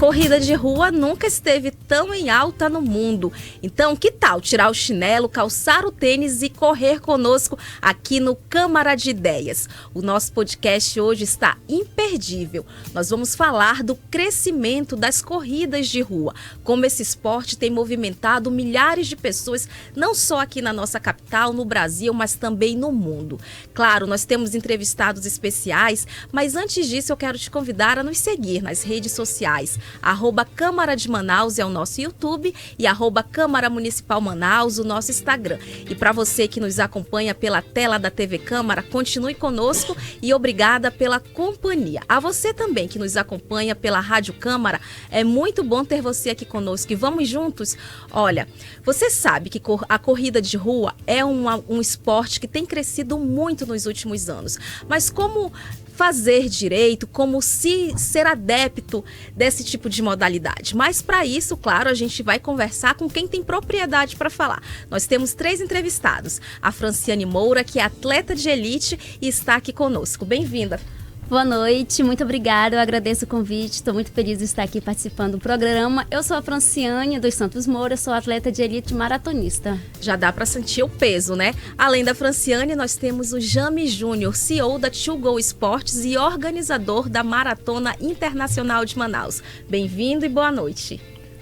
Corrida de rua nunca esteve tão em alta no mundo. Então, que tal tirar o chinelo, calçar o tênis e correr conosco aqui no Câmara de Ideias? O nosso podcast hoje está imperdível. Nós vamos falar do crescimento das corridas de rua, como esse esporte tem movimentado milhares de pessoas, não só aqui na nossa capital, no Brasil, mas também no mundo. Claro, nós temos entrevistados especiais, mas antes disso eu quero te convidar a nos seguir nas redes sociais. @Câmara de Manaus é o nosso YouTube e @Câmara Municipal Manaus o nosso Instagram. E para você que nos acompanha pela tela da TV Câmara, continue conosco e obrigada pela companhia. A você também que nos acompanha pela Rádio Câmara, é muito bom ter você aqui conosco e vamos juntos? Olha, você sabe que a corrida de rua é um esporte que tem crescido muito nos últimos anos, mas como fazer direito, como ser adepto desse tipo de modalidade. Mas para isso, claro, a gente vai conversar com quem tem propriedade para falar. Nós temos 3 entrevistados. A Franciane Moura, que é atleta de elite e está aqui conosco. Bem-vinda. Boa noite, muito obrigada, eu agradeço o convite, estou muito feliz de estar aqui participando do programa. Eu sou a Franciane dos Santos Moura, sou atleta de elite maratonista. Já dá para sentir o peso, né? Além da Franciane, nós temos o James Júnior, CEO da To Go Esportes e organizador da Maratona Internacional de Manaus. Bem-vindo e boa noite.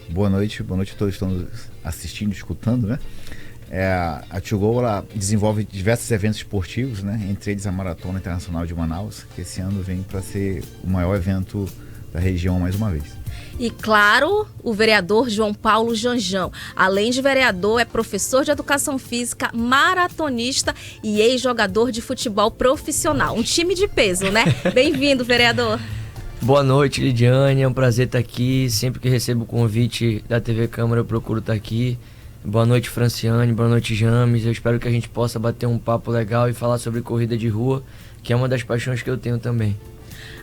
Boa noite a todos que estão assistindo, escutando, né? A To Go, ela desenvolve diversos eventos esportivos, né? Entre eles a Maratona Internacional de Manaus, que esse ano vem para ser o maior evento da região mais uma vez. E claro, o vereador João Paulo Janjão, além de vereador, é professor de educação física, maratonista e ex-jogador de futebol profissional. Um time de peso, né? Bem-vindo, vereador. Boa noite, Lidiane, é um prazer estar aqui. Sempre que recebo o convite da TV Câmara eu procuro estar aqui. Boa noite, Franciane, boa noite, James. Eu espero que a gente possa bater um papo legal e falar sobre corrida de rua, que é uma das paixões que eu tenho também.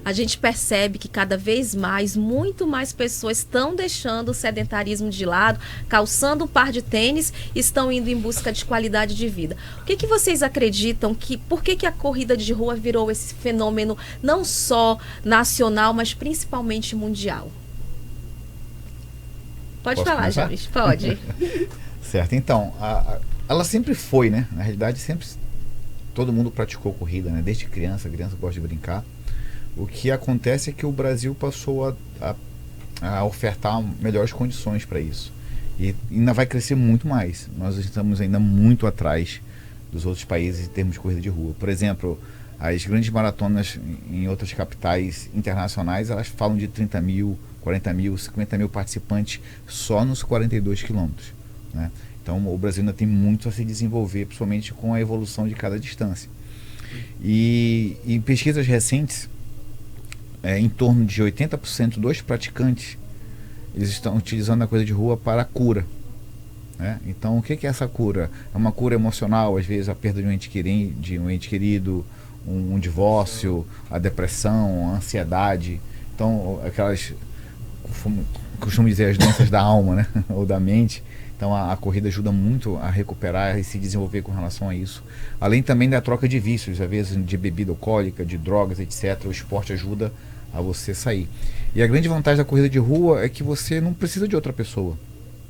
A gente percebe que cada vez mais, muito mais pessoas estão deixando o sedentarismo de lado, calçando um par de tênis e estão indo em busca de qualidade de vida. O que vocês acreditam por que a corrida de rua virou esse fenômeno não só nacional, mas principalmente mundial? Pode falar, começar? James, pode. Certo, então, ela sempre foi, né? Na realidade, sempre todo mundo praticou corrida, né? Desde criança gosta de brincar. O que acontece é que o Brasil passou a ofertar melhores condições para isso. E ainda vai crescer muito mais. Nós estamos ainda muito atrás dos outros países em termos de corrida de rua. Por exemplo, as grandes maratonas em outras capitais internacionais, elas falam de 30 mil, 40 mil, 50 mil participantes só nos 42 quilômetros, né? Então o Brasil ainda tem muito a se desenvolver, principalmente com a evolução de cada distância. E em pesquisas recentes, em torno de 80% dos praticantes eles estão utilizando a corrida de rua para a cura, né? Então o que é essa cura? É uma cura emocional, às vezes a perda de um ente querido, um divórcio, a depressão, a ansiedade. Então aquelas, costumo dizer, as doenças da alma, né? Ou da mente. Então a corrida ajuda muito a recuperar e se desenvolver com relação a isso. Além também da troca de vícios, às vezes de bebida alcoólica, de drogas, etc. O esporte ajuda a você sair. E a grande vantagem da corrida de rua é que você não precisa de outra pessoa.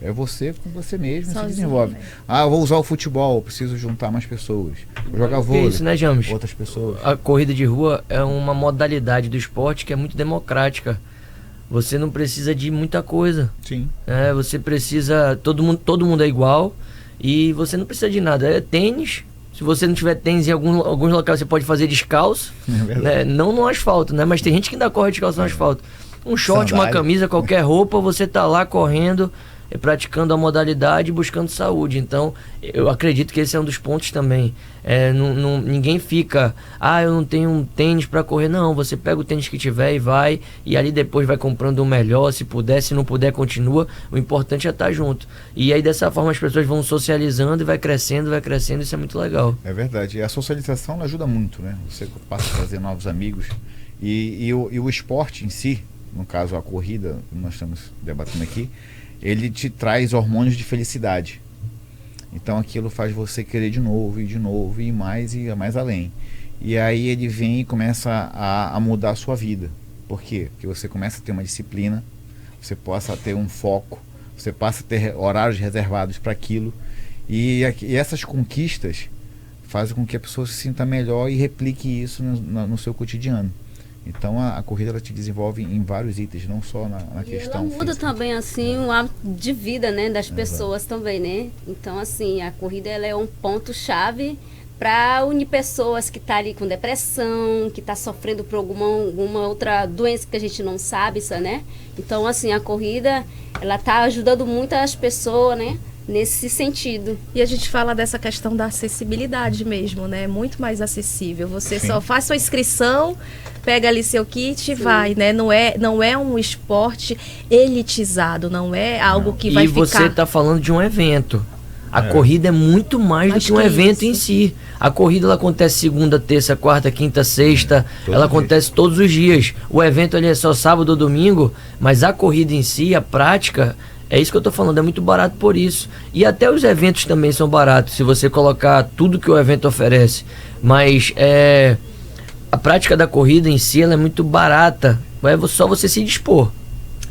É você com você mesmo, sozinho, se desenvolve. Né? Eu vou usar o futebol, preciso juntar mais pessoas. Vou jogar vôlei, isso, né, James? Outras pessoas. A corrida de rua é uma modalidade do esporte que é muito democrática. Você não precisa de muita coisa. Sim. Você precisa... Todo mundo é igual e você não precisa de nada. É tênis. Se você não tiver tênis em alguns locais, você pode fazer descalço. Né? Não no asfalto, né? Mas tem gente que ainda corre descalço no asfalto. Um short, sandália, uma camisa, qualquer roupa, você tá lá correndo, praticando a modalidade e buscando saúde. Então, eu acredito que esse é um dos pontos também. Ninguém fica, eu não tenho um tênis para correr. Não, você pega o tênis que tiver e vai, e ali depois vai comprando um melhor, se puder, se não puder, continua. O importante é estar junto. E aí, dessa forma, as pessoas vão socializando e vai crescendo, isso é muito legal. É verdade. E a socialização ajuda muito, né? Você passa a fazer novos amigos. E o esporte em si, no caso a corrida, que nós estamos debatendo aqui, ele te traz hormônios de felicidade. Então aquilo faz você querer de novo, e mais além. E aí ele vem e começa a mudar a sua vida. Por quê? Porque você começa a ter uma disciplina, você possa ter um foco, você passa a ter horários reservados para aquilo. E essas conquistas fazem com que a pessoa se sinta melhor e replique isso no seu cotidiano. Então a corrida ela te desenvolve em vários itens, não só na questão ela muda física. também assim o hábito de vida, né, das pessoas também, né? Então assim, a corrida ela é um ponto chave para unir pessoas que tá ali com depressão, que tá sofrendo por alguma outra doença que a gente não sabe, isso, né? Então assim, a corrida ela tá ajudando muito as pessoas, né? Nesse sentido. E a gente fala dessa questão da acessibilidade mesmo, né? Muito mais acessível. Você só faz sua inscrição, pega ali seu kit e vai, né? Não é um esporte elitizado, não é algo que vai ficar... E você está falando de um evento. A corrida é muito mais do que um evento em si. A corrida ela acontece segunda, terça, quarta, quinta, sexta. Ela acontece todos os dias. O evento ali é só sábado ou domingo, mas a corrida em si, a prática... É isso que eu tô falando, é muito barato por isso. E até os eventos também são baratos, se você colocar tudo que o evento oferece. Mas a prática da corrida em si, ela é muito barata. É só você se dispor.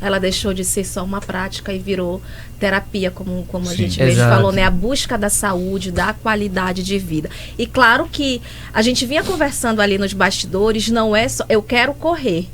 Ela deixou de ser só uma prática e virou terapia, como a Sim, gente mesmo exato. falou, né? A busca da saúde, da qualidade de vida. E claro que a gente vinha conversando ali nos bastidores, não é só, eu quero correr.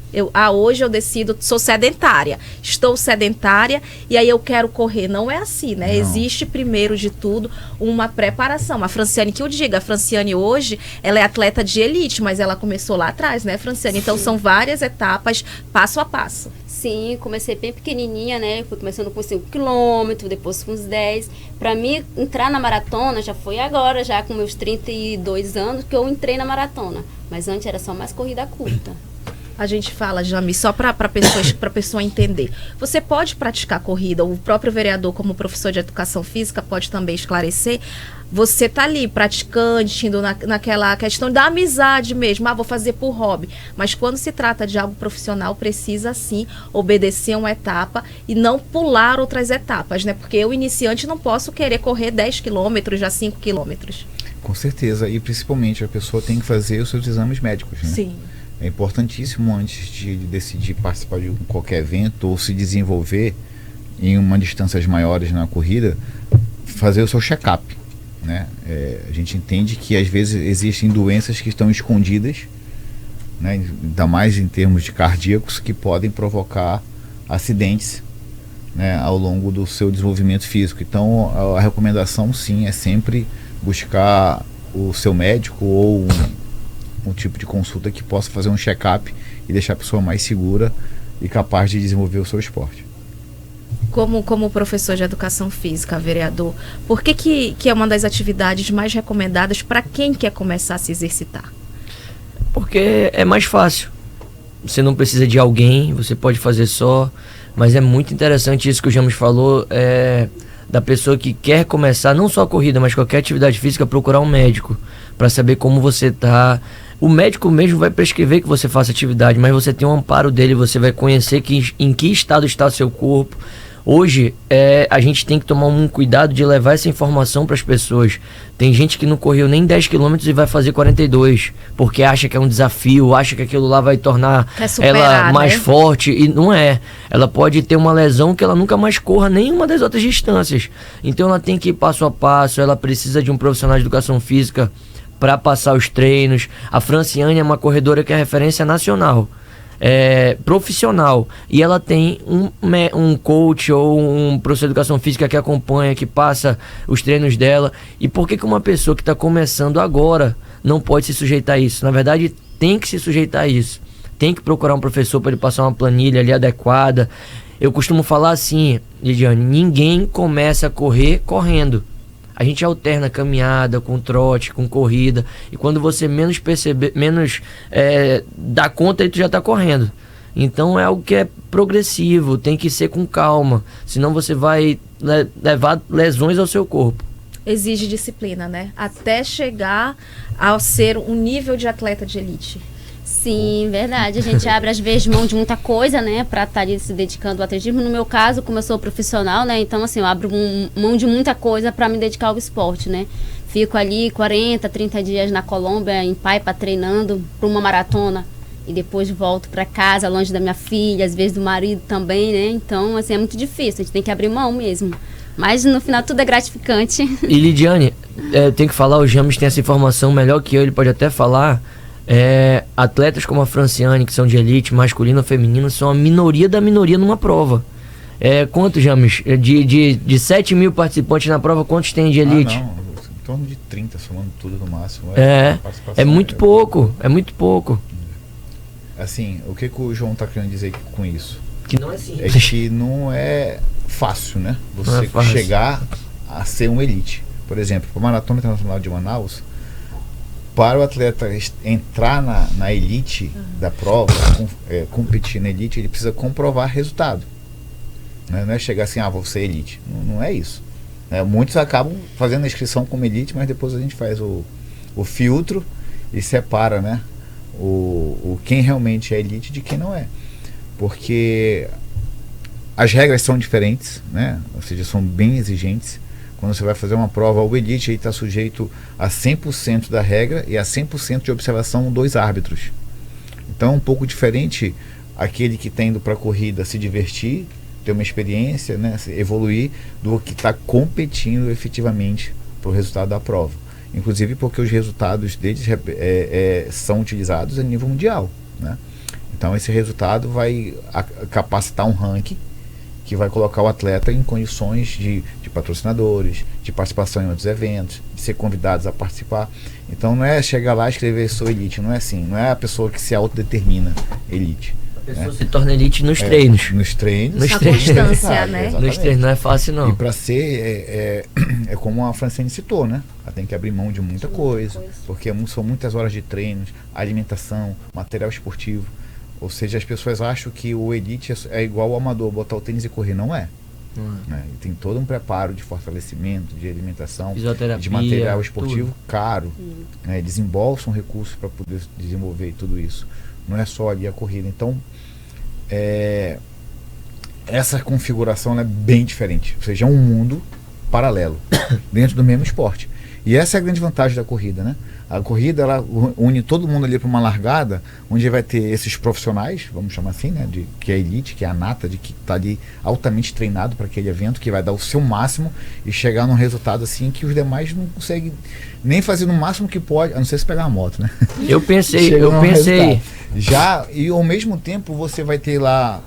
Hoje eu decido, sou sedentária, estou sedentária e aí eu quero correr. Não é assim, né? Não. Existe, primeiro de tudo, uma preparação. A Franciane, que eu diga, a Franciane hoje, ela é atleta de elite, mas ela começou lá atrás, né, Franciane? Então são várias etapas, passo a passo. Sim, comecei bem pequenininha, né? Fui começando com 5 quilômetros, depois com uns 10. Para mim, entrar na maratona já foi agora, já com meus 32 anos, que eu entrei na maratona. Mas antes era só mais corrida curta. A gente fala, Jami, só para a pessoa entender. Você pode praticar corrida, o próprio vereador, como professor de educação física, pode também esclarecer. Você tá ali praticante, indo naquela questão da amizade mesmo. Vou fazer por hobby. Mas quando se trata de algo profissional, precisa sim obedecer uma etapa e não pular outras etapas, né? Porque eu, iniciante, não posso querer correr 10 quilômetros, já 5 quilômetros. Com certeza. E principalmente a pessoa tem que fazer os seus exames médicos, né? Sim. É importantíssimo, antes de decidir participar de qualquer evento ou se desenvolver em uma distâncias maiores na corrida, fazer o seu check-up, né? A gente entende que às vezes existem doenças que estão escondidas, né? Ainda mais em termos de cardíacos, que podem provocar acidentes, né, ao longo do seu desenvolvimento físico. Então a recomendação sim é sempre buscar o seu médico ou um tipo de consulta que possa fazer um check-up e deixar a pessoa mais segura e capaz de desenvolver o seu esporte. Como professor de educação física, vereador, por que é uma das atividades mais recomendadas para quem quer começar a se exercitar? Porque é mais fácil. Você não precisa de alguém, você pode fazer só. Mas é muito interessante isso que o James falou, da pessoa que quer começar, não só a corrida, mas qualquer atividade física, procurar um médico para saber como você está. O médico mesmo vai prescrever que você faça atividade, mas você tem um amparo dele, você vai conhecer em que estado está o seu corpo. Hoje, a gente tem que tomar um cuidado de levar essa informação para as pessoas. Tem gente que não correu nem 10 km e vai fazer 42, porque acha que é um desafio, acha que aquilo lá vai tornar ela mais forte, e não é. Ela pode ter uma lesão que ela nunca mais corra nenhuma das outras distâncias. Então ela tem que ir passo a passo, ela precisa de um profissional de educação física para passar os treinos. A Franciane é uma corredora que é referência nacional. Profissional, e ela tem um coach ou um professor de educação física que acompanha, que passa os treinos dela. E por que uma pessoa que está começando agora não pode se sujeitar a isso? Na verdade, tem que se sujeitar a isso. Tem que procurar um professor para ele passar uma planilha ali adequada. Eu costumo falar assim, Lidiane, ninguém começa a correr correndo. A gente alterna caminhada com trote, com corrida, e quando você menos perceber, dá conta, aí tu já está correndo. Então é algo que é progressivo, tem que ser com calma, senão você vai levar lesões ao seu corpo. Exige disciplina, né? Até chegar a ser um nível de atleta de elite. Sim, verdade. A gente abre às vezes mão de muita coisa, né, para estar ali se dedicando ao atletismo. No meu caso, como eu sou profissional, né, então assim, eu abro mão de muita coisa para me dedicar ao esporte, né. Fico ali 40, 30 dias na Colômbia, em Paipa, treinando para uma maratona. e depois volto para casa, longe da minha filha, às vezes do marido também, né? Então, assim, é muito difícil, a gente tem que abrir mão mesmo. Mas no final tudo é gratificante. E Lidiane, eu tenho que falar, o James tem essa informação melhor que eu, ele pode até falar. Atletas como a Franciane, que são de elite, masculino ou feminino, são a minoria da minoria numa prova. Quanto, James? De 7 mil participantes na prova, quantos tem de elite? Não, em torno de 30, somando tudo no máximo. É muito pouco, é muito pouco. Assim, o que o João está querendo dizer com isso? Que não é simples. É que não é fácil, né? Você chegar a ser um elite. Por exemplo, para a Maratona Internacional de Manaus, para o atleta entrar na elite da prova, competir na elite, ele precisa comprovar resultado. Né? Não é chegar assim, vou ser elite. Não é isso. Muitos acabam fazendo a inscrição como elite, mas depois a gente faz o filtro e separa, né? Quem realmente é elite de quem não é. Porque as regras são diferentes, né? Ou seja, são bem exigentes. Quando você vai fazer uma prova, o elite está sujeito a 100% da regra e a 100% de observação dos árbitros. Então é um pouco diferente aquele que está indo para a corrida se divertir, ter uma experiência, né, evoluir, do que está competindo efetivamente para o resultado da prova. Inclusive porque os resultados deles são utilizados a nível mundial, né? Então esse resultado vai capacitar um ranking que vai colocar o atleta em condições de patrocinadores, de participação em outros eventos, de ser convidados a participar. Então não é chegar lá e escrever sou elite, não é assim, não é a pessoa que se autodetermina elite. A pessoa se torna elite nos treinos. Nos treinos. A constância, né? Nos treinos não é fácil, não. E para ser, é como a Franciane citou, né? Ela tem que abrir mão de muita coisa, porque são muitas horas de treinos, alimentação, material esportivo. Ou seja, as pessoas acham que o elite é igual ao amador, botar o tênis e correr. Não é. Né? E tem todo um preparo de fortalecimento, de alimentação, de material esportivo caro. Né? Desembolsam recursos para poder desenvolver tudo isso. Não é só ali a corrida. Então, essa configuração é bem diferente. Ou seja, é um mundo paralelo dentro do mesmo esporte. E essa é a grande vantagem da corrida, né? A corrida, ela une todo mundo ali para uma largada, onde vai ter esses profissionais, vamos chamar assim, né? Que é a elite, que é a nata, de que está ali altamente treinado para aquele evento, que vai dar o seu máximo e chegar num resultado assim que os demais não conseguem nem fazer no máximo que pode, a não ser se pegar uma moto, né? Eu pensei. Já, e ao mesmo tempo você vai ter lá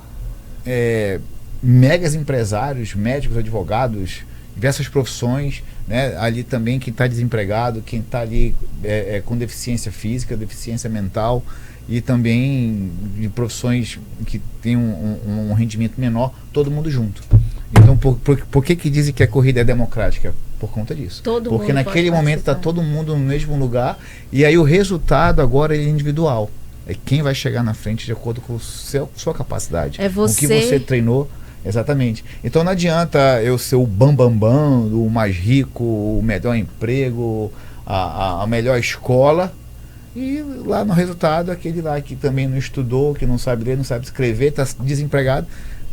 megas empresários, médicos, advogados, diversas profissões, né? Ali também quem está desempregado, quem está ali com deficiência física, deficiência mental, e também de profissões que tem um rendimento menor, todo mundo junto. Então por que dizem que a corrida é democrática? Por conta disso. Porque naquele momento está todo mundo no mesmo lugar, e aí o resultado agora é individual. É quem vai chegar na frente de acordo com sua capacidade. É você. O que você treinou. Exatamente. Então não adianta eu ser o bambambam, o mais rico, o melhor emprego, a melhor escola, e lá no resultado aquele lá que também não estudou, que não sabe ler, não sabe escrever, está desempregado,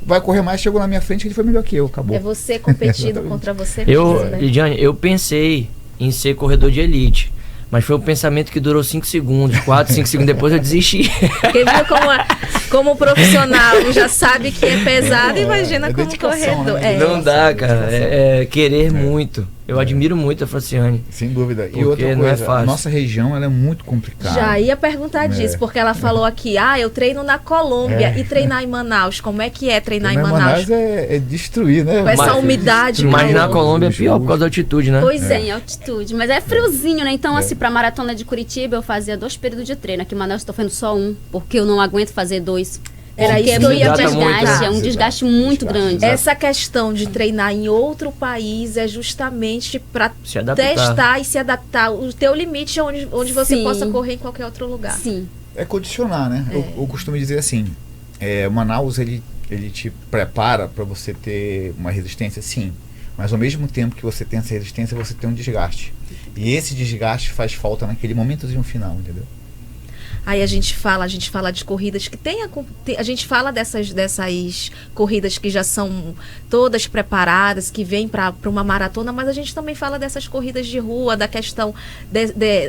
vai correr mais, chegou na minha frente, ele foi melhor que eu, acabou. É você competindo contra você mesmo, né? Lidiane, eu pensei em ser corredor de elite, mas foi um pensamento que durou 5 segundos, 4, 5 segundos depois eu desisti. Porque viu como profissional já sabe que é pesado, imagina como corredor. Né? Não dá, cara. É querer muito. Eu admiro muito a Franciane. Sem dúvida. E outra coisa, não é fácil. A nossa região ela é muito complicada. Já ia perguntar disso, porque ela falou aqui, eu treino na Colômbia e treinar em Manaus. Como é que é treinar em Manaus? É destruir, né? Com essa umidade. Mas na Colômbia é pior por causa da altitude, né? Pois é, em altitude. Mas é friozinho, né? Então, assim, pra maratona de Curitiba eu fazia 2 períodos de treino. Aqui em Manaus eu tô fazendo só 1, porque eu não aguento fazer 2. Era isso que eu ia perguntar. É um desgaste muito grande. Essa questão de treinar em outro país é justamente para testar e se adaptar o teu limite onde você possa correr em qualquer outro lugar. Sim. É condicionar, né? Eu costumo dizer assim, Manaus ele te prepara para você ter uma resistência, sim. Mas ao mesmo tempo que você tem essa resistência, você tem um desgaste. E esse desgaste faz falta naquele momentozinho final, entendeu? Aí a gente fala de corridas que a gente fala dessas corridas que já são todas preparadas, que vêm para uma maratona, mas a gente também fala dessas corridas de rua, da questão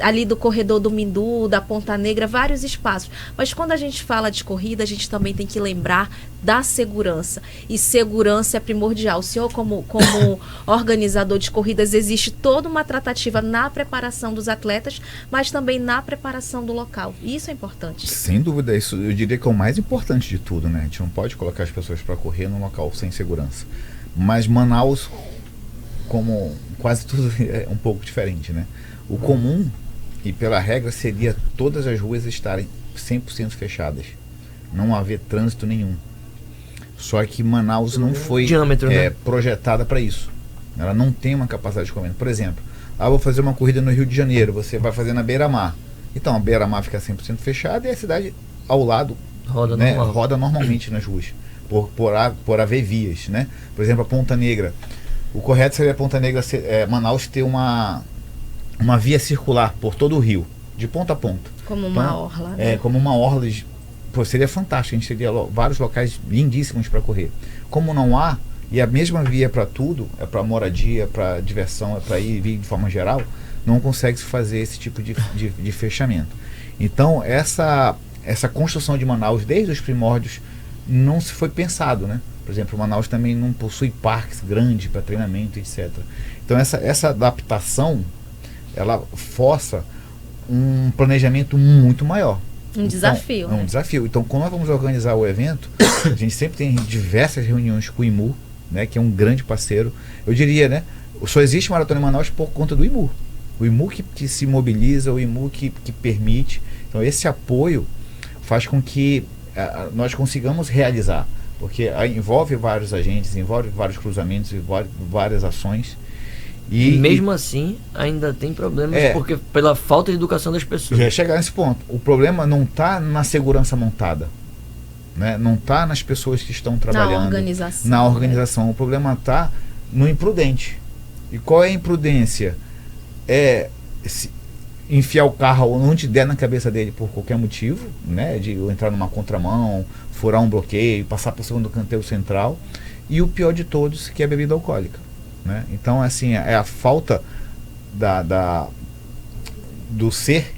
ali do corredor do Mindu, da Ponta Negra, vários espaços. Mas quando a gente fala de corrida, a gente também tem que lembrar da segurança. E segurança é primordial. O senhor, como organizador de corridas, existe toda uma tratativa na preparação dos atletas, mas também na preparação do local. Isso é importante. Sem dúvida, isso eu diria que é o mais importante de tudo, né? A gente não pode colocar as pessoas para correr num local sem segurança. Mas Manaus, como quase tudo, é um pouco diferente, né? O comum, e pela regra, seria todas as ruas estarem 100% fechadas. Não haver trânsito nenhum. Só que Manaus não foi projetada para isso. Ela não tem uma capacidade de comando. Por exemplo, vou fazer uma corrida no Rio de Janeiro, você vai fazer na beira-mar. Então, a beira-mar fica 100% fechada e a cidade ao lado roda normalmente nas ruas, por haver vias, né? Por exemplo, a Ponta Negra. O correto seria a Ponta Negra, Manaus ter uma via circular por todo o Rio, de ponta a ponta. Como uma orla. Né? Como uma orla. Seria fantástico, a gente teria vários locais lindíssimos para correr. Como não há, e a mesma via para tudo, é para moradia, para diversão, é para ir e vir de forma geral, não consegue se fazer esse tipo de fechamento. Então, essa construção de Manaus, desde os primórdios, não se foi pensado, né? Por exemplo, Manaus também não possui parques grandes para treinamento, etc. Então, essa adaptação, ela força um planejamento muito maior. Desafio. É um desafio. Então, quando nós vamos organizar o evento, a gente sempre tem diversas reuniões com o IMU, né, que é um grande parceiro. Eu diria, né, só existe Maratona em Manaus por conta do IMU. O IMU que se mobiliza, o IMU que permite. Então, esse apoio faz com que nós consigamos realizar, porque envolve vários agentes, envolve vários cruzamentos, envolve várias ações. E mesmo assim, ainda tem problemas porque pela falta de educação das pessoas. Já chegar nesse ponto. O problema não está na segurança montada, né? Não está nas pessoas que estão trabalhando. Na organização. O problema está no imprudente. E qual é a imprudência? Enfiar o carro onde der na cabeça dele por qualquer motivo, né? De entrar numa contramão, furar um bloqueio, passar por segundo canteiro central. E o pior de todos, que é a bebida alcoólica. Né? Então, assim, é a falta do ser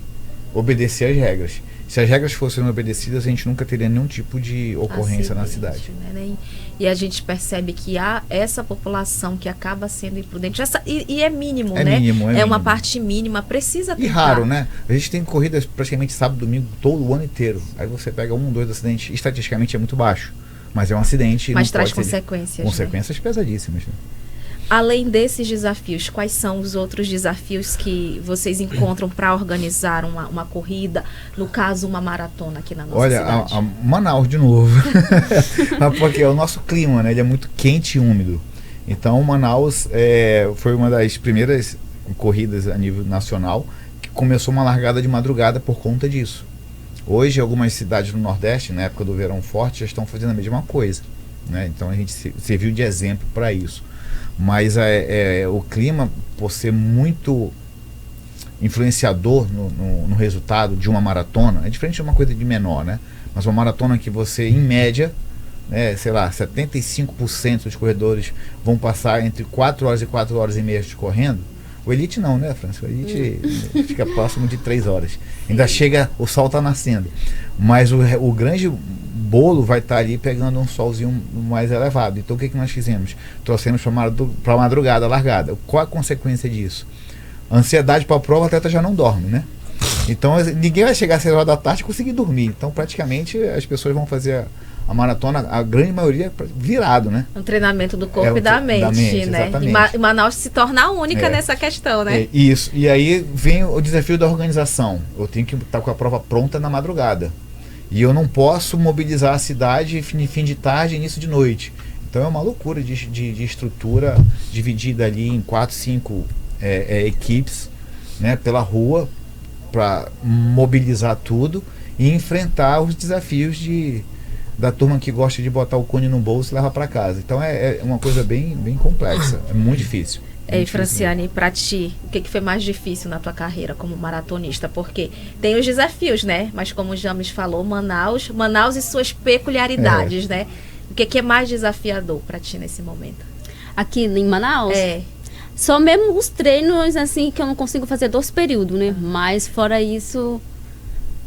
obedecer às regras. Se as regras fossem obedecidas, a gente nunca teria nenhum tipo de ocorrência na cidade. Né? E a gente percebe que há essa população que acaba sendo imprudente. E é mínimo, né? É uma parte mínima, precisa ter. E raro, né? A gente tem corridas praticamente sábado, domingo, todo o ano inteiro. Aí você pega 1, 2 acidentes, estatisticamente é muito baixo. Mas é um acidente. Mas traz consequências. Consequências pesadíssimas. Né? Além desses desafios, quais são os outros desafios que vocês encontram para organizar uma corrida, no caso uma maratona aqui na nossa cidade? Olha, Manaus de novo, porque é o nosso clima, né? Ele é muito quente e úmido. Então Manaus foi uma das primeiras corridas a nível nacional que começou uma largada de madrugada por conta disso. Hoje algumas cidades do Nordeste, na época do verão forte, já estão fazendo a mesma coisa, né? Então a gente serviu de exemplo para isso. Mas o clima, por ser muito influenciador no resultado de uma maratona, é diferente de uma coisa de menor, né? Mas uma maratona que você, em média, né, sei lá, 75% dos corredores vão passar entre 4 horas e 4 horas e meia correndo. O Elite não, né, Francisco? O Elite fica próximo de 3 horas. Ainda chega, o sol está nascendo. Mas o grande bolo vai estar ali pegando um solzinho mais elevado. Então o que nós fizemos? Trouxemos para a madrugada, largada. Qual a consequência disso? Ansiedade para a prova, o atleta já não dorme, né? Então ninguém vai chegar às 6 horas da tarde e conseguir dormir. Então praticamente as pessoas vão fazer a maratona, a grande maioria virado, né? Um treinamento do corpo e da mente, né? E Manaus se torna única nessa questão, né? Isso. E aí vem o desafio da organização. Eu tenho que estar com a prova pronta na madrugada. E eu não posso mobilizar a cidade fim de tarde e início de noite. Então é uma loucura de estrutura dividida ali em 4, 5 equipes, né, pela rua, para mobilizar tudo e enfrentar os desafios da turma que gosta de botar o cone no bolso e levar para casa. Então é uma coisa bem complexa, é muito difícil. E Franciane, para ti, o que foi mais difícil na tua carreira como maratonista? Porque tem os desafios, né? Mas como o James falou, Manaus e suas peculiaridades, né? O que é mais desafiador para ti nesse momento? Aqui em Manaus? Só mesmo os treinos, assim, que eu não consigo fazer 2 períodos, né? Mas fora isso,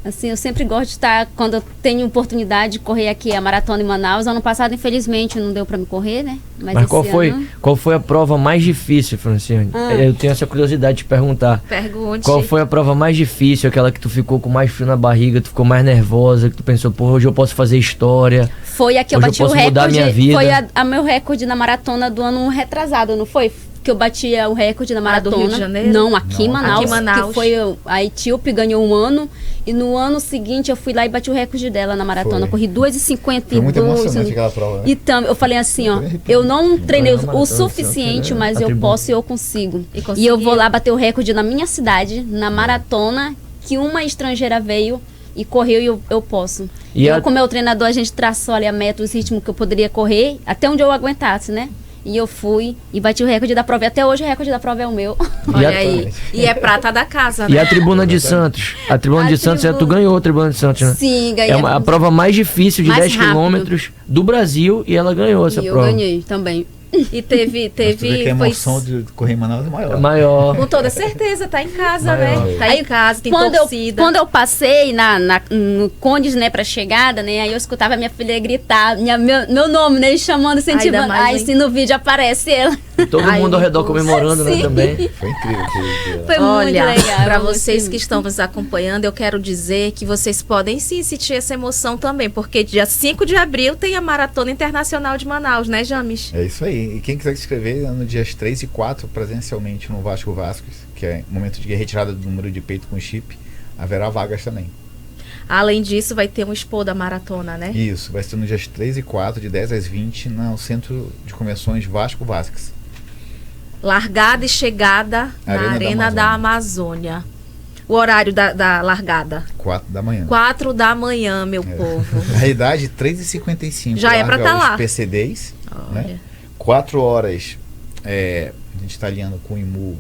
assim, eu sempre gosto de estar, quando eu tenho oportunidade de correr aqui a maratona em Manaus. Ano passado, infelizmente, não deu para me correr, né? Mas qual foi a prova mais difícil, Franciane? Eu tenho essa curiosidade de perguntar. Pergunte. Qual foi a prova mais difícil, aquela que tu ficou com mais frio na barriga, tu ficou mais nervosa, que tu pensou, pô, hoje eu posso fazer história. Foi a que eu bati o recorde. Foi a meu recorde na maratona do ano retrasado, não foi? Que eu batia o recorde na maratona. Do Rio de Janeiro? Não, aqui em Manaus. Aqui em Manaus. Que foi a Etíope, ganhou um ano. E no ano seguinte eu fui lá e bati o recorde dela na maratona. Corri 2,52. Foi muito emocionante aquela prova, né? Então, eu falei assim, ó, eu não treinei o suficiente, mas eu posso e eu consigo. E eu vou lá bater o recorde na minha cidade, na maratona, que uma estrangeira veio e correu e eu posso. E eu, com o meu treinador, a gente traçou ali a meta, os ritmos que eu poderia correr, até onde eu aguentasse, né? E eu fui e bati o recorde da prova. E até hoje o recorde da prova é o meu. Olha aí. E é prata da casa, né? E a Tribuna de Santos? A Tribuna de Santos, tu ganhou a Tribuna de Santos, né? Sim, ganhei. É a prova mais difícil de 10 quilômetros do Brasil e ela ganhou essa prova. E eu ganhei também. E teve que a emoção de correr em Manaus é maior. É maior. Com toda certeza, tá em casa, né? Tá em casa, tem torcida. Quando eu passei no Condes, né, pra chegada, né, aí eu escutava minha filha gritar, meu nome, né, chamando, incentivando. Aí sim, no vídeo aparece ela. E todo mundo ao redor comemorando, né, também. Foi incrível aquele dia. Foi muito legal. Para vocês que estão nos acompanhando, eu quero dizer que vocês podem sim sentir essa emoção também, porque dia 5 de abril tem a Maratona Internacional de Manaus, né, James? É isso aí. E quem quiser se inscrever no dias 3 e 4 presencialmente no Vasco Vascos, que é momento de retirada do número de peito com chip, haverá vagas também. Além disso, vai ter um expo da maratona, né? Isso, vai ser no dias 3 e 4, de 10 às 20, no Centro de Convenções Vasco Vasques. Largada e chegada na Arena da Amazônia. O horário da largada? 4 da manhã. 4 da manhã, meu povo. Na realidade, 3h55. Já é pra estar lá. PCDs, né? 4 horas, a gente está alinhando com o IMU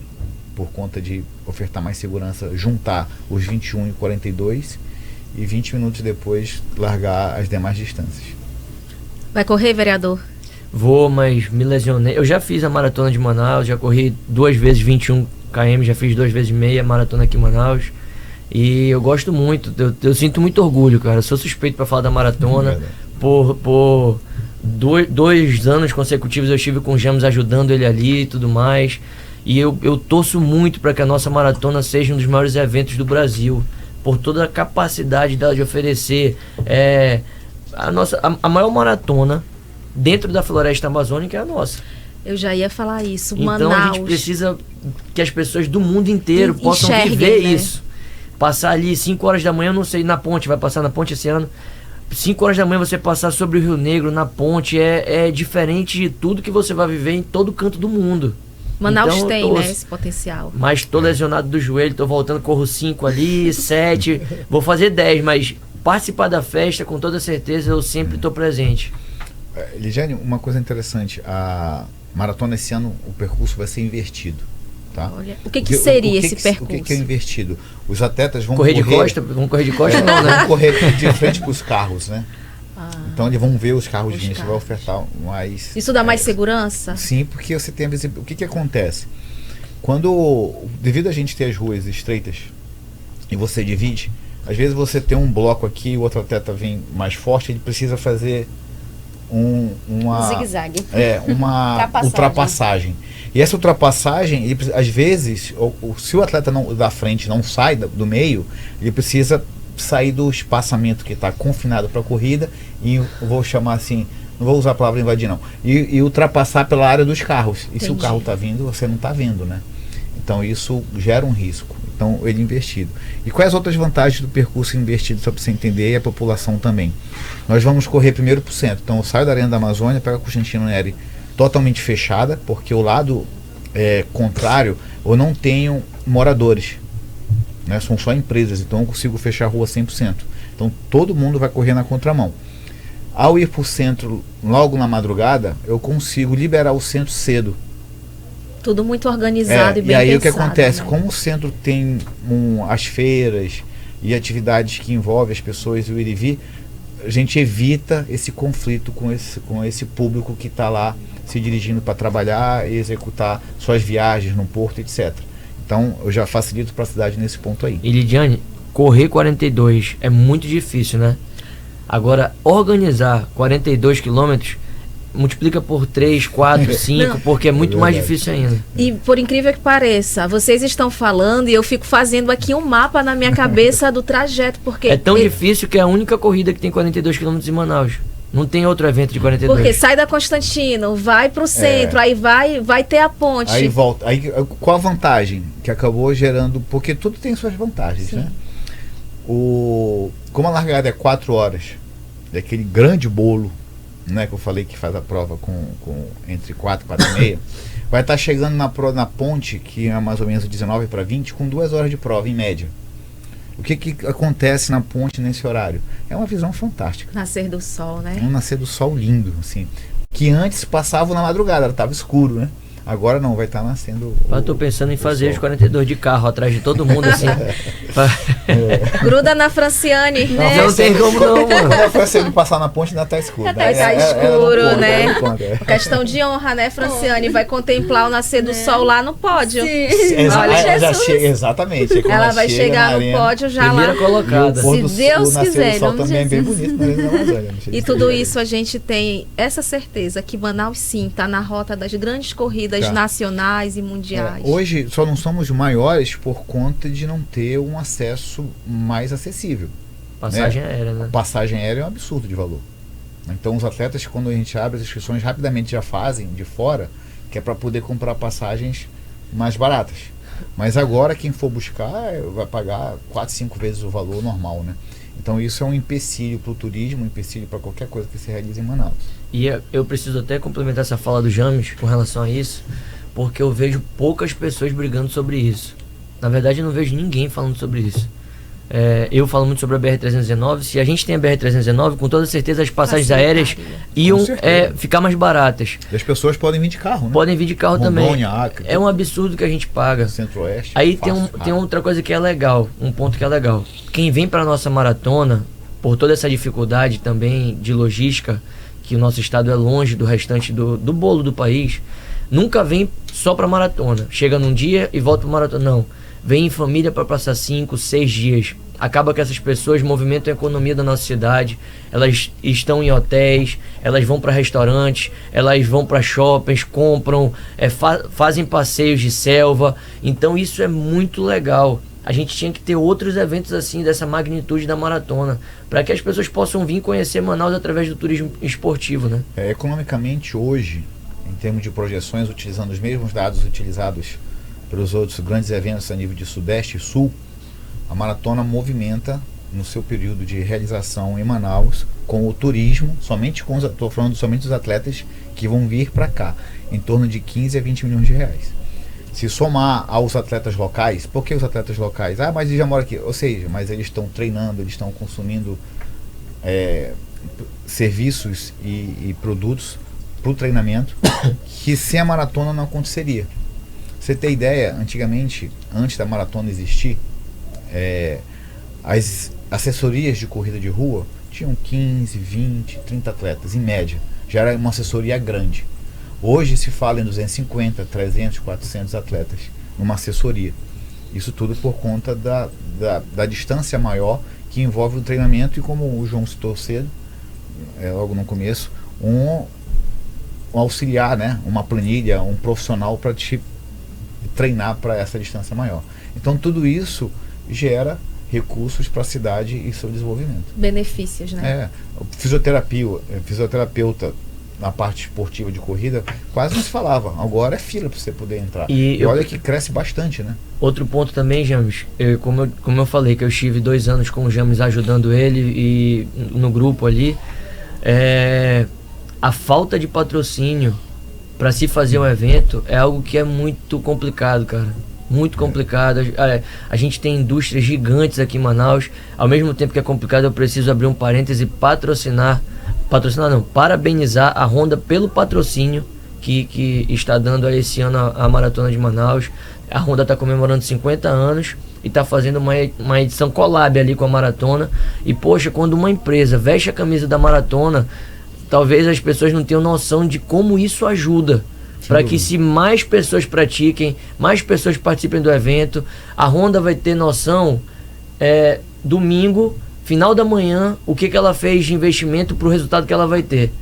por conta de ofertar mais segurança, juntar os 21 e 42 e 20 minutos depois largar as demais distâncias. Vai correr, vereador? Vou, mas me lesionei. Eu já fiz a maratona de Manaus, já corri 2 vezes 21 km, já fiz 2 vezes meia maratona aqui em Manaus. E eu gosto muito, eu sinto muito orgulho, cara. Eu sou suspeito para falar da maratona. Por 2 anos consecutivos eu estive com o James ajudando ele ali e tudo mais. E eu torço muito para que a nossa maratona seja um dos maiores eventos do Brasil, por toda a capacidade dela de oferecer a maior maratona dentro da floresta amazônica é a nossa. Eu já ia falar isso. Então Manaus. a gente precisa que as pessoas do mundo inteiro possam viver, né? Isso. Passar ali 5 horas da manhã, não sei, na ponte, vai passar na ponte esse ano. 5 horas da manhã você passar sobre o Rio Negro, na ponte, é diferente de tudo que você vai viver em todo canto do mundo. Manaus então, tem, né, esse potencial. Mas tô lesionado do joelho, tô voltando, corro 5 ali, 7, vou fazer 10, mas participar da festa, com toda certeza, eu sempre tô presente. Ligiane, uma coisa interessante, a maratona esse ano, o percurso vai ser invertido. Tá? Olha, o que seria esse percurso? O que é invertido? Os atletas vão correr de costa? Vão correr de costa não, né? Vão correr de frente para os carros, né? Então eles vão ver os carros vindo, você vai ofertar mais... Isso dá mais segurança? Sim, porque você tem a visibilidade. O que acontece? Devido a gente ter as ruas estreitas e você divide, às vezes você tem um bloco aqui, o outro atleta vem mais forte, ele precisa fazer uma zigue-zague. Uma ultrapassagem. E essa ultrapassagem, às vezes, se o atleta da frente não sai do meio, ele precisa sair do espaçamento que está confinado para a corrida e vou chamar assim, não vou usar a palavra invadir não, e ultrapassar pela área dos carros. E se o carro está vindo, você não está vendo, né? Então isso gera um risco. Então ele é invertido. E quais as outras vantagens do percurso invertido, só para você entender, e a população também? Nós vamos correr primeiro por cento. Então eu saio da Arena da Amazônia, pego a Constantino Neri totalmente fechada, porque o lado contrário, eu não tenho moradores, né? São só empresas, então eu consigo fechar a rua 100%. Então todo mundo vai correr na contramão. Ao ir para o centro logo na madrugada, eu consigo liberar o centro cedo. Tudo muito organizado e bem pensado. E aí pensado, o que acontece? né? Como o centro tem as feiras e atividades que envolvem as pessoas e o ir e vir, a gente evita esse conflito com esse público que está lá se dirigindo para trabalhar e executar suas viagens no porto, etc. Então eu já facilito para a cidade nesse ponto aí. E Lidiane, correr 42 é muito difícil, né? Agora, organizar 42 quilômetros multiplica por 3, 4, 5, Não. porque é muito mais difícil ainda. E por incrível que pareça, vocês estão falando e eu fico fazendo aqui um mapa na minha cabeça do trajeto, porque... É tão difícil que é a única corrida que tem 42 quilômetros em Manaus. Não tem outro evento de 42. Porque sai da Constantino, vai pro centro, aí vai ter a ponte. Aí volta. Aí, qual a vantagem que acabou gerando? Porque tudo tem suas vantagens, né? Como a largada é 4 horas, daquele grande bolo, né, que eu falei que faz a prova com entre 4 e 4 e meia, vai estar chegando na ponte, que é mais ou menos 19 para 20, com 2 horas de prova, em média. O que acontece na ponte nesse horário? É uma visão fantástica. Nascer do sol, né? Um nascer do sol lindo, assim. Que antes passava na madrugada, estava escuro, né? Agora não, vai estar nascendo. Eu tô pensando em fazer os 42 de carro atrás de todo mundo, assim. Gruda na Franciane, né? Não tem como não, mano. Quando a Franciane passar na ponte, ainda tá escuro. Tá escuro, né? Conta. Questão de honra, né, Franciane? Vai contemplar o nascer do sol lá no pódio. Olha, já chega, exatamente. Ela vai chegar no pódio já primeira lá. colocada. Se Deus quiser. O sol também é bem bonito na Arena da Amazônia. E tudo isso a gente tem essa certeza que Manaus sim está na rota das grandes corridas nacionais e mundiais. Hoje só não somos maiores por conta de não ter um acesso mais acessível. Passagem aérea, né? A passagem aérea é um absurdo de valor. Então os atletas, quando a gente abre as inscrições, rapidamente já fazem de fora, que é para poder comprar passagens mais baratas. Mas agora quem for buscar vai pagar 4, 5 vezes o valor normal, né? Então isso é um empecilho para o turismo, um empecilho para qualquer coisa que se realize em Manaus. E eu preciso até complementar essa fala do James com relação a isso, porque eu vejo poucas pessoas brigando sobre isso. Na verdade, eu não vejo ninguém falando sobre isso. Eu falo muito sobre a BR-319. Se a gente tem a BR-319, com toda certeza as passagens aéreas iam ficar mais baratas. E as pessoas podem vir de carro, né? Podem vir de carro também. Acre, é um absurdo que a gente paga. Centro-Oeste. Aí tem outra coisa que é legal, um ponto que é legal. Quem vem para nossa maratona, por toda essa dificuldade também de logística, que o nosso estado é longe do restante do bolo do país, nunca vem só para maratona. Chega num dia e volta para maratona. Não. Vem em família para passar 5, 6 dias. Acaba que essas pessoas movimentam a economia da nossa cidade. Elas estão em hotéis, elas vão para restaurantes, elas vão para shoppings, compram, fazem passeios de selva. Então isso é muito legal. A gente tinha que ter outros eventos assim, dessa magnitude da maratona, para que as pessoas possam vir conhecer Manaus através do turismo esportivo, né? Economicamente hoje, em termos de projeções, utilizando os mesmos dados utilizados pelos outros grandes eventos a nível de Sudeste e Sul, a maratona movimenta no seu período de realização em Manaus com o turismo, estou falando somente dos atletas que vão vir para cá, em torno de 15 a 20 milhões de reais. Se somar aos atletas locais, por que os atletas locais? Mas eles já moram aqui, ou seja, mas eles estão treinando, eles estão consumindo serviços e produtos para o treinamento que sem a maratona não aconteceria. Você ter ideia, antigamente, antes da maratona existir, as assessorias de corrida de rua tinham 15, 20, 30 atletas, em média. Já era uma assessoria grande. Hoje se fala em 250, 300, 400 atletas numa assessoria. Isso tudo por conta da distância maior que envolve o treinamento e, como o João citou cedo, logo no começo, um auxiliar, né? Uma planilha, um profissional para te treinar para essa distância maior. Então tudo isso gera recursos para a cidade e seu desenvolvimento. Benefícios, né? Fisioterapeuta na parte esportiva de corrida quase não se falava. Agora é fila para você poder entrar. E olha que cresce bastante, né? Outro ponto também, James, como eu falei, que eu estive 2 anos com o James ajudando ele e no grupo ali, a falta de patrocínio para se fazer um evento é algo que é muito complicado, cara. Muito complicado. A gente tem indústrias gigantes aqui em Manaus. Ao mesmo tempo que é complicado, eu preciso abrir um parêntese e parabenizar a Honda pelo patrocínio que está dando a esse ano a Maratona de Manaus. A Honda está comemorando 50 anos e está fazendo uma edição collab ali com a Maratona. E poxa, quando uma empresa veste a camisa da Maratona, talvez as pessoas não tenham noção de como isso ajuda. Para que se mais pessoas pratiquem, mais pessoas participem do evento. A Honda vai ter noção, domingo, final da manhã, o que ela fez de investimento para o resultado que ela vai ter.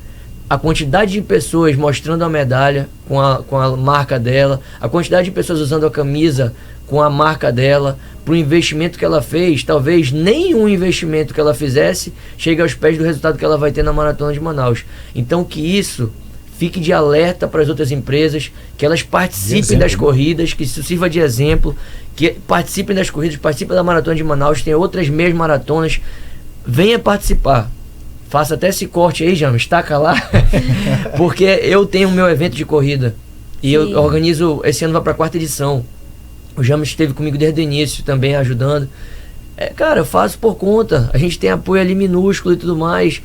A quantidade de pessoas mostrando a medalha com a marca dela, a quantidade de pessoas usando a camisa com a marca dela, para o investimento que ela fez, talvez nenhum investimento que ela fizesse chegue aos pés do resultado que ela vai ter na Maratona de Manaus. Então que isso fique de alerta para as outras empresas, que elas participem das corridas, que isso sirva de exemplo, que participem das corridas, participem da Maratona de Manaus, tem outras meias maratonas, venha participar. Faça até esse corte aí, James, estaca lá, porque eu tenho o meu evento de corrida e eu organizo, esse ano vai para a 4ª edição. O James esteve comigo desde o início também ajudando. Cara, eu faço por conta, a gente tem apoio ali minúsculo e tudo mais.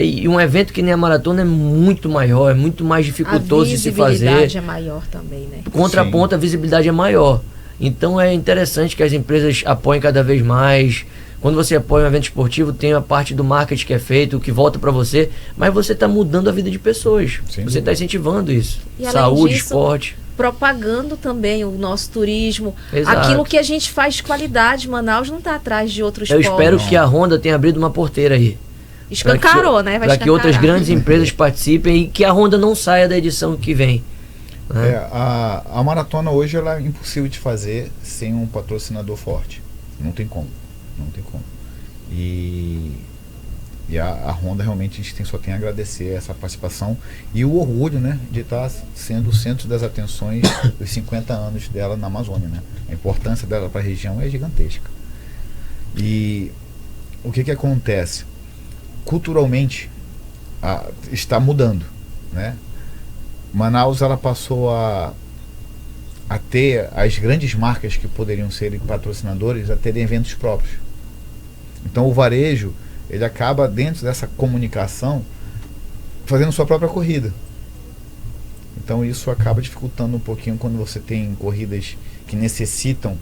E um evento que nem a maratona é muito maior, é muito mais dificultoso de se fazer. A visibilidade é maior também, né? Contraponto, a visibilidade é maior. Então é interessante que as empresas apoiem cada vez mais. Quando você apoia um evento esportivo, tem a parte do marketing que é feito, que volta para você, mas você está mudando a vida de pessoas. Você está incentivando isso. E saúde, disso, esporte. Propagando também o nosso turismo. Exato. Aquilo que a gente faz de qualidade. Manaus não está atrás de outros polos. Eu espero não. Que a Honda tenha abrido uma porteira aí. Escancarou, né? Para que outras grandes empresas participem e que a Honda não saia da edição que vem. Né? A maratona hoje ela é impossível de fazer sem um patrocinador forte. Não tem como. Não tem como. E a Honda realmente a gente só tem a agradecer essa participação e o orgulho, né, de estar sendo o centro das atenções dos 50 anos dela na Amazônia, né? A importância dela para a região é gigantesca. E o que acontece? Culturalmente está mudando, né? Manaus ela passou a ter as grandes marcas que poderiam ser patrocinadores a terem eventos próprios. Então o varejo ele acaba dentro dessa comunicação fazendo sua própria corrida. Então isso acaba dificultando um pouquinho quando você tem corridas que necessitam,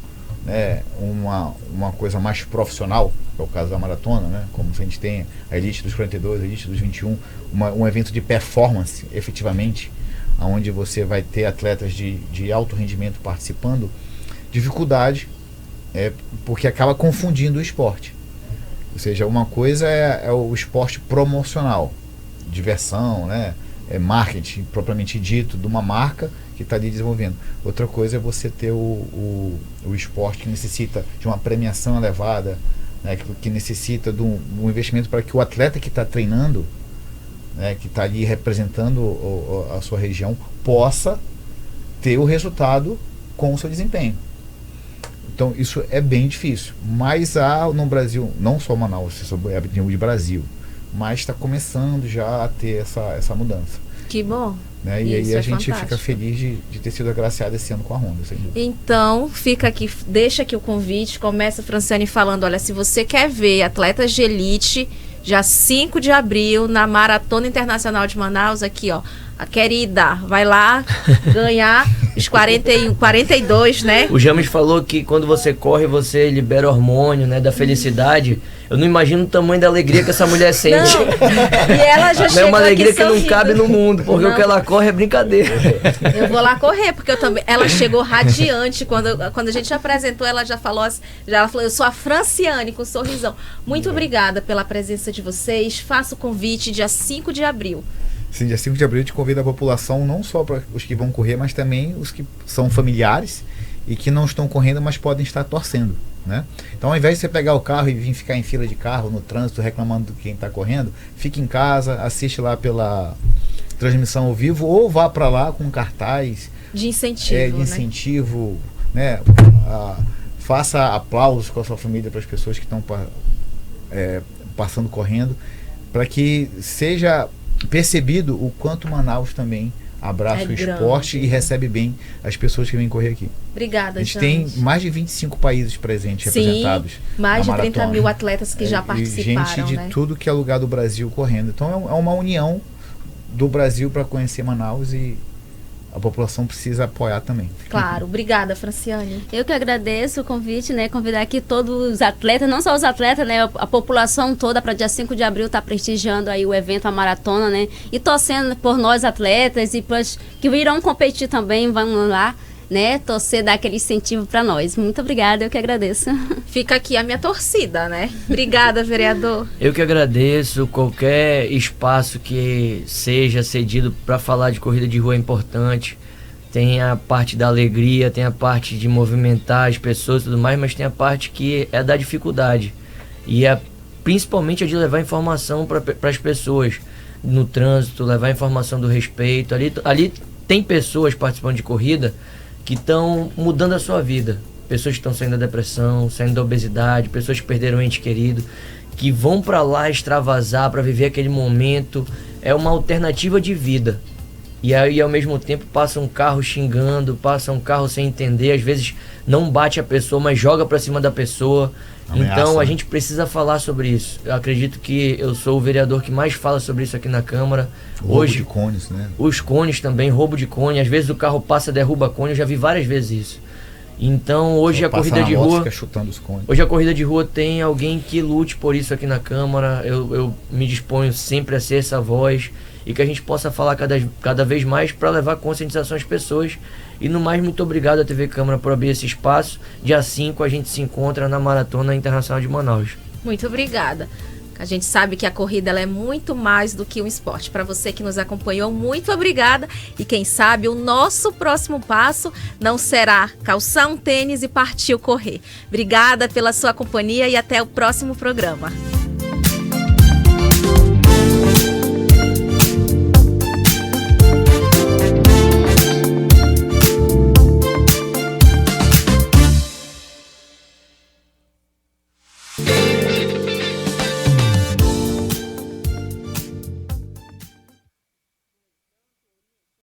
né, uma coisa mais profissional, que é o caso da maratona, né, como a gente tem a elite dos 42, a elite dos 21, um evento de performance efetivamente, onde você vai ter atletas de alto rendimento participando. Dificuldade porque acaba confundindo o esporte. Ou seja, uma coisa é o esporte promocional, diversão, né? Marketing propriamente dito de uma marca que está ali desenvolvendo. Outra coisa é você ter o esporte que necessita de uma premiação elevada, né? Que necessita de um investimento para que o atleta que está treinando, né? Que está ali representando a sua região, possa ter o resultado com o seu desempenho. Então isso é bem difícil, mas no Brasil, não só Manaus, é nível de Brasil, mas está começando já a ter essa mudança. Que bom. Né? E aí a gente fica feliz de ter sido agraciado esse ano com a Honda, sem dúvida. Então, fica aqui, deixa aqui o convite, começa a Franciane falando, olha, se você quer ver atletas de elite, já 5 de abril, na Maratona Internacional de Manaus, aqui ó, a querida, vai lá ganhar os 42, né? O James falou que quando você corre, você libera hormônio, né, da felicidade. Eu não imagino o tamanho da alegria que essa mulher sente. Não. E ela já chegou. É uma alegria que sorrindo. não cabe no mundo, porque o que ela corre é brincadeira. Eu vou lá correr, porque eu também. Ela chegou radiante quando a gente apresentou, ela já falou, eu sou a Franciane com um sorrisão. Muito obrigada pela presença de vocês. Faço o convite dia 5 de abril. Sim, dia 5 de abril a gente convida a população, não só para os que vão correr, mas também os que são familiares e que não estão correndo, mas podem estar torcendo, né? Então, ao invés de você pegar o carro e vir ficar em fila de carro no trânsito reclamando de quem está correndo, fique em casa, assiste lá pela transmissão ao vivo ou vá para lá com um cartaz de incentivo, né? Faça aplausos com a sua família para as pessoas que estão passando correndo, para que seja percebido o quanto Manaus também abraça o esporte e recebe bem as pessoas que vêm correr aqui. Obrigada, a gente tem mais de 25 países presentes, representados. Mais de 30 mil atletas que já participaram. Gente de tudo que é lugar do Brasil correndo. Então é uma união do Brasil para conhecer Manaus e a população precisa apoiar também. Claro, obrigada, Franciane. Eu que agradeço o convite, né? Convidar aqui todos os atletas, não só os atletas, né? A população toda para dia 5 de abril tá prestigiando aí o evento, a maratona, né? E torcendo por nós atletas e pros que irão competir também, vamos lá, né? Torcer, dar aquele incentivo para nós. Muito obrigada, eu que agradeço. Fica aqui a minha torcida, né? Obrigada, vereador. Eu que agradeço. Qualquer espaço que seja cedido para falar de corrida de rua é importante. Tem a parte da alegria, tem a parte de movimentar as pessoas e tudo mais, mas tem a parte que é da dificuldade. E principalmente a de levar informação para as pessoas no trânsito, levar informação do respeito. Ali tem pessoas participando de corrida que estão mudando a sua vida. Pessoas que estão saindo da depressão, saindo da obesidade, pessoas que perderam um ente querido, que vão para lá extravasar para viver aquele momento. É uma alternativa de vida. E aí, ao mesmo tempo, passa um carro xingando, passa um carro sem entender, às vezes não bate a pessoa, mas joga para cima da pessoa. Ameaça, então, a né? gente precisa falar sobre isso. Eu acredito que eu sou o vereador que mais fala sobre isso aqui na Câmara. Roubo de cones, né? Os cones também, roubo de cone. Às vezes o carro passa, derruba cone. Eu já vi várias vezes isso. Então, hoje a corrida de rua... Fica chutando os cones. Hoje a corrida de rua tem alguém que lute por isso aqui na Câmara. Eu me disponho sempre a ser essa voz e que a gente possa falar cada vez mais para levar conscientização às pessoas. E no mais, muito obrigado à TV Câmara por abrir esse espaço. Dia 5 a gente se encontra na Maratona Internacional de Manaus. Muito obrigada. A gente sabe que a corrida ela é muito mais do que um esporte. Para você que nos acompanhou, muito obrigada. E quem sabe o nosso próximo passo não será calçar um tênis e partir correr. Obrigada pela sua companhia e até o próximo programa.